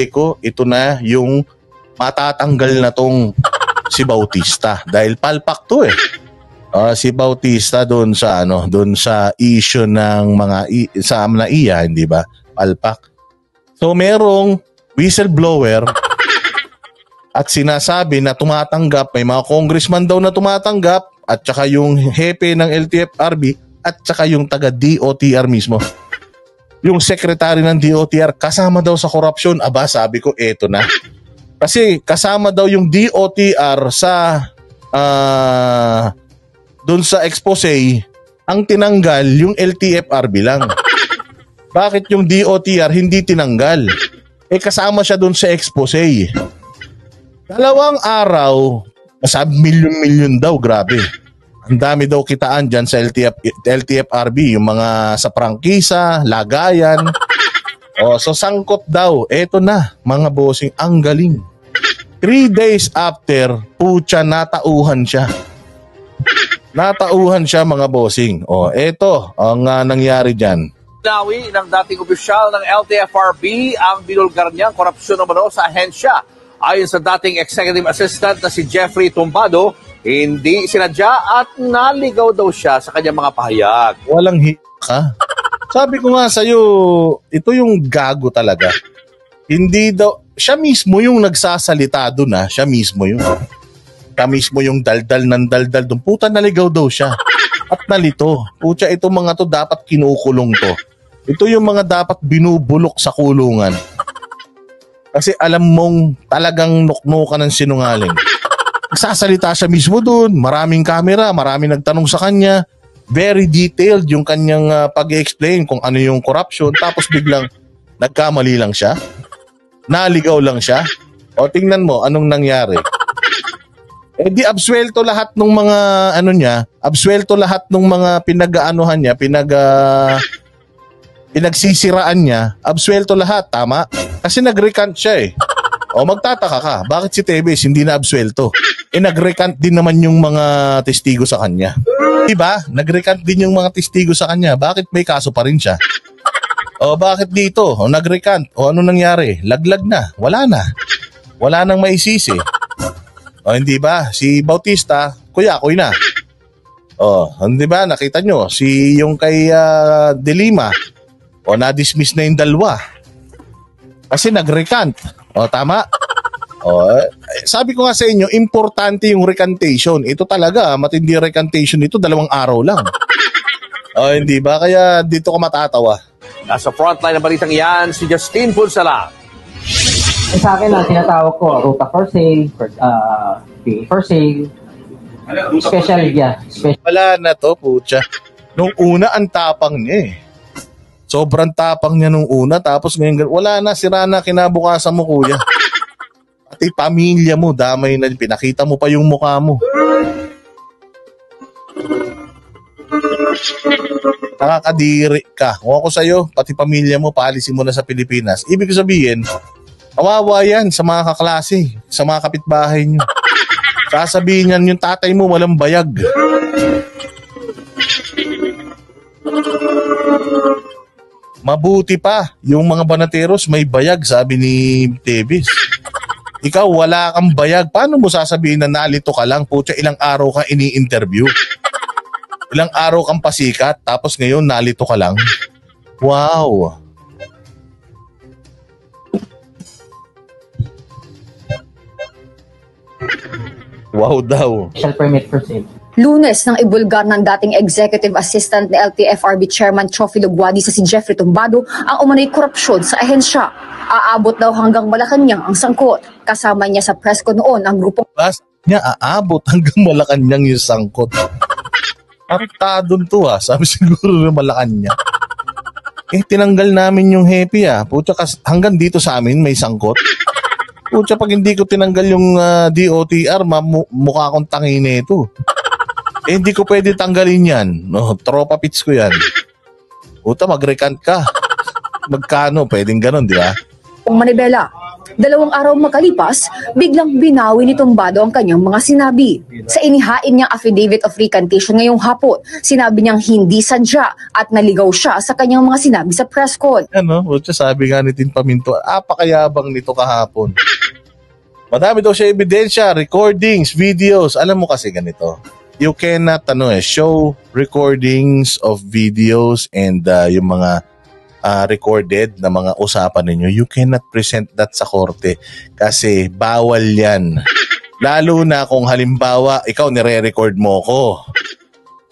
ko, ito na yung matatanggal na tong si Bautista dahil palpak to eh. Si Bautista doon sa issue ng mga sa Amnaiya, hindi ba? Palpak. So merong whistleblower at sinasabi na tumatanggap, may mga congressman daw na tumatanggap at saka yung hepe ng LTFRB at saka yung taga DOTR mismo. Yung secretary ng DOTR kasama daw sa korupsyon. Aba, sabi ko, eto na. Kasi kasama daw yung DOTR sa doon sa expose, ang tinanggal yung LTFRB lang. Bakit yung DOTR hindi tinanggal? Kasama siya doon sa expose. 2 araw, masabi milyon-milyon daw, grabe. Ang dami daw kitaan dyan sa LTFRB, yung mga sa prangkisa, lagayan. So sangkot daw. Eto na, mga bossing, ang galing. 3 days after, putya, natauhan siya. Natauhan siya, mga bossing. Eto ang nangyari dyan. Nawi ng dating opisyal ng LTFRB ang binulgar niyang korupsyon naman sa ahensya. Ayon sa dating executive assistant na si Jeffrey Tumbado, hindi sinadya at naligaw daw siya sa kanyang mga pahayag. Walang ka. Sabi ko nga sa'yo, ito yung gago talaga. Hindi daw, siya mismo yung nagsasalita doon na, siya mismo yung daldal ng daldal doon. Puta, naligaw daw siya. At nalito. Puta, itong mga to dapat kinukulong to. Ito yung mga dapat binubulok sa kulungan. Kasi alam mong talagang nuknukan ng sinungaling. Nagsasalita siya mismo doon. Maraming camera, maraming nagtanong sa kanya. Very detailed yung kanyang pag-explain kung ano yung corruption. Tapos biglang nagkamali lang siya. Naligaw lang siya. O tingnan mo anong nangyari. Di absuelto lahat ng mga absuelto lahat ng mga pinag-aanuhan niya, pinagsisiraan niya, absuelto lahat, tama? Kasi nag-recant siya eh. Magtataka ka, bakit si Tevez hindi na absuelto? Nag-recant din naman yung mga testigo sa kanya. Diba? Nag-recant din yung mga testigo sa kanya. Bakit may kaso pa rin siya? Bakit dito? Nag-recant. Ano nangyari? Laglag na. Wala na. Wala nang maisisi. Hindi ba? Si Bautista, kuya-kuy na. Hindi ba? Nakita nyo, yung kay De Lima, na-dismiss na yung dalawa. Kasi nag-recant. Tama? Sabi ko nga sa inyo, importante yung recantation. Ito talaga, matindi recantation ito, 2 araw lang. Hindi ba? Kaya dito ko matatawa. Nasa frontline ng balitang yan, si Justin Punsalang. Sa akin ang tinatawag ko, ruta for sale, PA for sale, special, yeah. Wala na to, putya. Nung una, ang tapang niya eh. Sobrang tapang niya nung una, tapos ngayon, wala na, sira na, kinabukasan mo, kuya. Pati pamilya mo, damay na, pinakita mo pa yung mukha mo. Nakakadiri ka. Kung ako sa'yo, pati pamilya mo, paalisin mo na sa Pilipinas. Ibig sabihin, kawawa yan sa mga kaklase, sa mga kapitbahay nyo. Sasabihin yan, yung tatay mo walang bayag. Mabuti pa, yung mga banateros may bayag, sabi ni Tevez. Ikaw wala kang bayag, paano mo sasabihin na nalito ka lang? Putya, ilang araw ka ini-interview. Ilang araw kang pasikat, tapos ngayon nalito ka lang. Wow. Wow daw. Special permit for sale. Lunes nang ibulgar ng dating executive assistant ni LTFRB Chairman Trophy Lugwadi sa si Jeffrey Tumbado ang umano'y korupsyon sa ahensya. Aabot daw hanggang Malacanang ang sangkot. Kasama niya sa presko noon ang grupong... Niya aabot hanggang Malacanang yung sangkot. Artadon to sabi siguro ng Malacanang. Tinanggal namin yung happy Pucha, hanggang dito sa amin may sangkot. Pucha, pag hindi ko tinanggal yung DOTR, mukha akong tangina ito. Hindi ko pwede tanggalin yan. Tropa pits ko yan. Puta, mag-recant ka. Magkano? Pwedeng ganon, di ba? Manibela. 2 araw makalipas, biglang binawi ni Tumbado ang kanyang mga sinabi. Sa inihain niyang affidavit of recantation ngayong hapon, sinabi niyang hindi sadya at naligaw siya sa kanyang mga sinabi sa press con. Ano, sabi nga ni Tin Paminto, apakayabang nito kahapon. Madami daw siya ebidensya, recordings, videos. Alam mo kasi ganito, you cannot show recordings of videos and yung mga recorded na mga usapan ninyo. You cannot present that sa korte kasi bawal yan. Lalo na kung halimbawa ikaw nire-record mo ko.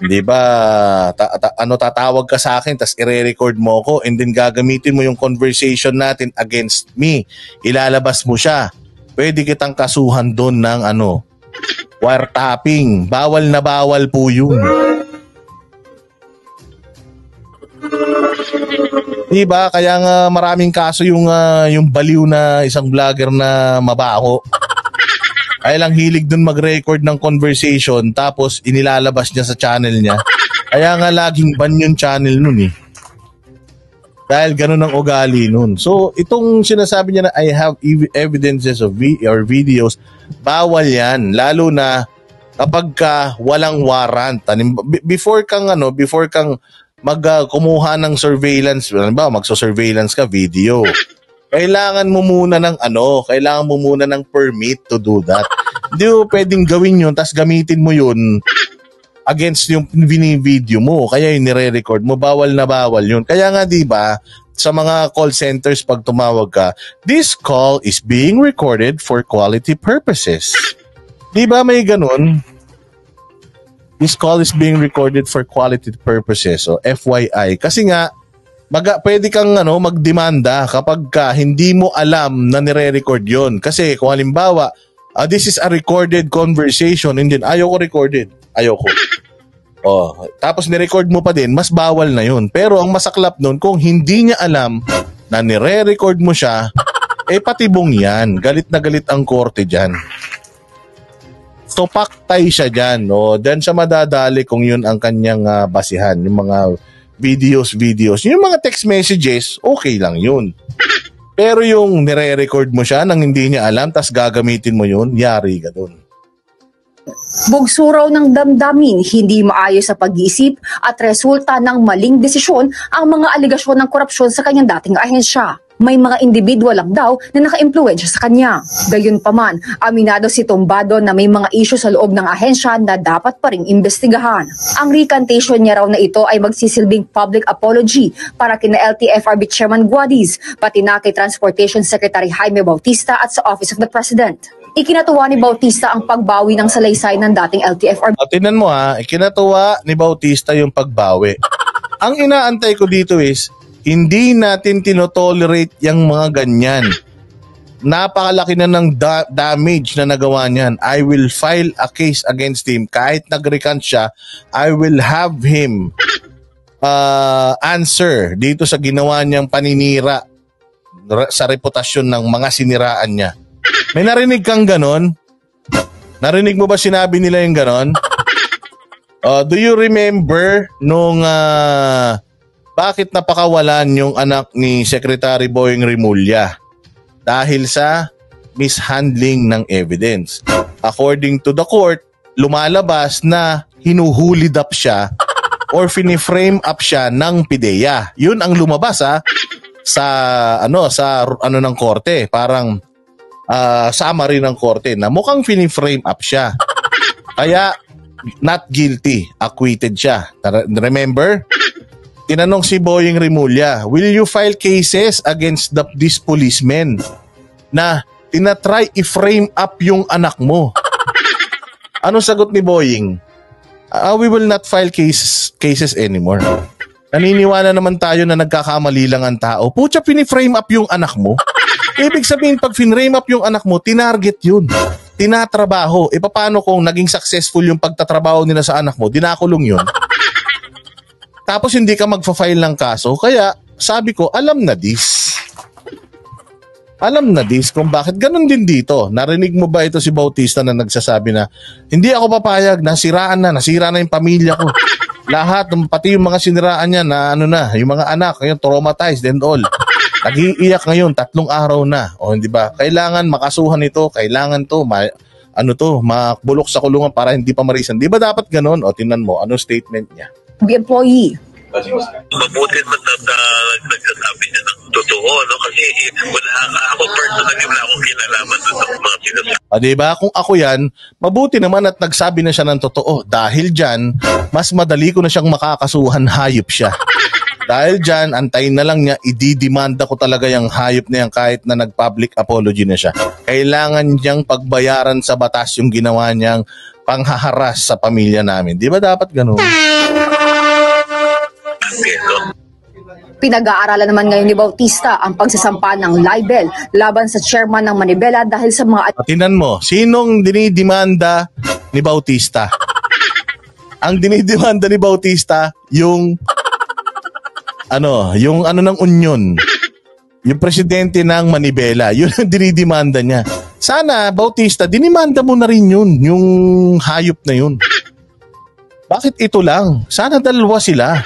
Di ba? Tatawag ka sa akin tas ire-record mo ko and then gagamitin mo yung conversation natin against me. Ilalabas mo siya. Pwede kitang kasuhan doon ng wiretapping. Bawal na bawal po yun. Diba? Kaya nga maraming kaso yung baliw na isang vlogger na mabaho. Ay lang hilig dun mag-record ng conversation tapos inilalabas niya sa channel niya. Kaya nga laging ban yung channel nun eh. Dahil ganun ang ugali nun. So itong sinasabi niya na I have evidences of videos, bawal yan. Lalo na kapag walang warrant. Before kang kumuha ng surveillance, magso-surveillance ka video. Kailangan mo muna ng permit to do that. Hindi mo pwedeng gawin yun tapos gamitin mo yun against yung video mo. Kaya yung nire-record mo, bawal na bawal yun. Kaya nga 'di ba, sa mga call centers pag tumawag ka, this call is being recorded for quality purposes. 'Di ba may ganun? This call is being recorded for quality purposes. So, FYI. Kasi nga, pwede kang magdemanda kapag hindi mo alam na nire-record yon. Kasi kung halimbawa, this is a recorded conversation and then ayoko recorded. Ayoko. Tapos nirecord mo pa din, mas bawal na yun. Pero ang masaklap nun, kung hindi niya alam na nire-record mo siya, patibong yan. Galit na galit ang korte dyan. So paktay siya dyan, Diyan siya madadali kung yun ang kanyang basihan. Yung mga videos. Yung mga text messages, okay lang yun. Pero yung nire-record mo siya nang hindi niya alam, tas gagamitin mo yun, yari ka dun. Bugso raw ng damdamin, hindi maayos sa pag-iisip at resulta ng maling desisyon ang mga aligasyon ng korupsyon sa kanyang dating ahensya. May mga individual lang daw na naka-impluwensya sa kanya. Gayunpaman, aminado si Tumbado na may mga isyu sa loob ng ahensya na dapat pa ring imbestigahan. Ang recantation niya raw na ito ay magsisilbing public apology para kina LTFRB Chairman Guadis, pati na kay Transportation Secretary Jaime Bautista at sa Office of the President. Ikinatuwa ni Bautista ang pagbawi ng salaysay ng dating LTFRB. Tingnan mo ikinatuwa ni Bautista yung pagbawi. Ang inaantay ko dito is, hindi natin tinotolerate yung mga ganyan. Napakalaki na ng damage na nagawa niyan. I will file a case against him. Kahit nag-recant siya, I will have him answer dito sa ginawa niyang paninira sa reputasyon ng mga siniraan niya. May narinig kang ganon? Narinig mo ba sinabi nila yung ganon? Do you remember nung bakit napakawalan yung anak ni Secretary Boying Rimulya? Dahil sa mishandling ng evidence. According to the court, lumalabas na hinuhulid up siya or finiframe up siya ng PIDEA. Yun ang lumabas sa ng korte. Parang summary ng korte na mukhang finiframe up siya. Kaya not guilty, acquitted siya. Remember? Tinanong si Boying Rimulya, will you file cases against these policemen na tinatry i-frame up yung anak mo? Anong sagot ni Boying? We will not file cases anymore. Naniniwala naman tayo na nagkakamali lang ang tao. Pucha, piniframe up yung anak mo. Ibig sabihin, pag finrame up yung anak mo, tinarget yun. Tinatrabaho. Paano kung naging successful yung pagtatrabaho nila sa anak mo, dinakulong yun? Tapos hindi ka magfa-file ng kaso. Kaya sabi ko, alam na this. Alam na this kung bakit. Ganon din dito. Narinig mo ba ito si Bautista na nagsasabi na hindi ako papayag, nasira na yung pamilya ko. Lahat, pati yung mga siniraan niya na yung mga anak, yung traumatized and all. Nag-iiyak ngayon, 3 araw na. O, hindi ba? Kailangan makasuhan ito, kailangan to, makbulok sa kulungan para hindi pa marisan. Di ba dapat ganun? O, tingnan mo, ano statement niya? employee. Mabuti naman na nagsasabi niya ng totoo, no? Kasi ako personally wala akong kinalaman sa mga sinasabi. Diba? Kung ako yan, mabuti naman at nagsabi na siya ng totoo. Dahil dyan, mas madali ko na siyang makakasuhan, hayop siya. Dahil dyan, antayin na lang niya, ididimanda ko talaga yung hayop na yan kahit na nag-public apology na siya. Kailangan niyang pagbayaran sa batas yung ginawa niyang panghaharas sa pamilya namin. Di ba dapat ganun? Pinag-aaralan naman ngayon ni Bautista ang pagsasampa ng libel laban sa chairman ng Manibela dahil sa mga... Tinan mo, sinong dinidimanda ni Bautista? Ang dinidimanda ni Bautista, yung ng Union. Yung presidente ng Manibela, yun ang dinidimanda niya. Sana, Bautista, dinimanda mo na rin yun, yung hayop na yun. Bakit ito lang? Sana dalawa sila.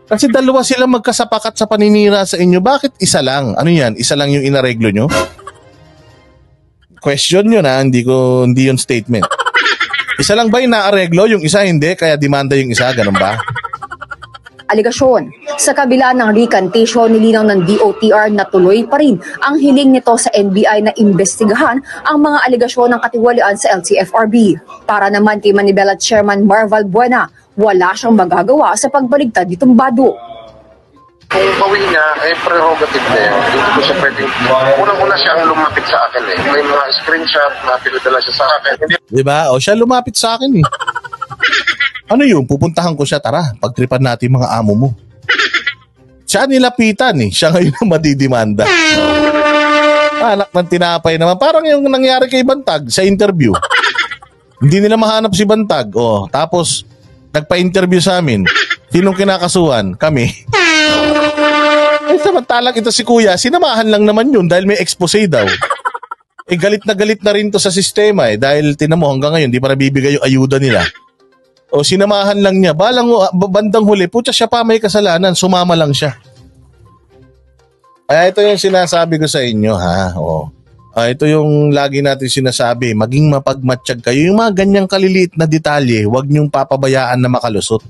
Kasi dalawa sila magkasapakat sa paninira sa inyo. Bakit isa lang? Ano yan? Isa lang yung inareglo nyo? Question yun ha, hindi yun statement. Isa lang ba yung naareglo? Yung isa hindi, kaya demanda yung isa, ganun ba? Aligasyon. Sa kabila ng recantation, nilinaw ng DOTR na tuloy pa rin ang hiling nito sa NBI na imbestigahan ang mga aligasyon ng katiwalian sa LTFRB. Para naman kay Manibela Chairman Marval Buena, wala siyang magagawa sa pagbaligtad ni Tumbado. Kung bawi niya, prerogative na yun. Hindi ko siya pwedeng... Unang-una siya ang lumapit sa akin eh. May mga screenshot na pinadala siya sa akin. Diba? O siya lumapit sa akin eh. Ano yun? Pupuntahan ko siya. Tara, pagtripan natin mga amo mo. Siya nilapitan eh. Siya ngayon ang madidimanda. Anak ng tinapay naman. Parang yung nangyari kay Bantag sa interview. Hindi nila mahanap si Bantag. O, tapos... nagpa-interview sa amin. Sinong kinakasuhan? Kami. Samantalang ito si Kuya, sinamahan lang naman yun dahil may expose daw. Galit na rin to sa sistema dahil tinan mo hanggang ngayon di pa nabibigay yung ayuda nila. O sinamahan lang niya. Bandang huli, putya siya pa may kasalanan, sumama lang siya. Kaya ito yung sinasabi ko sa inyo ha. O. Ito yung lagi natin sinasabi, maging mapagmatsyag kayo. Yung mga ganyang kaliliit na detalye, huwag niyong papabayaan na makalusot.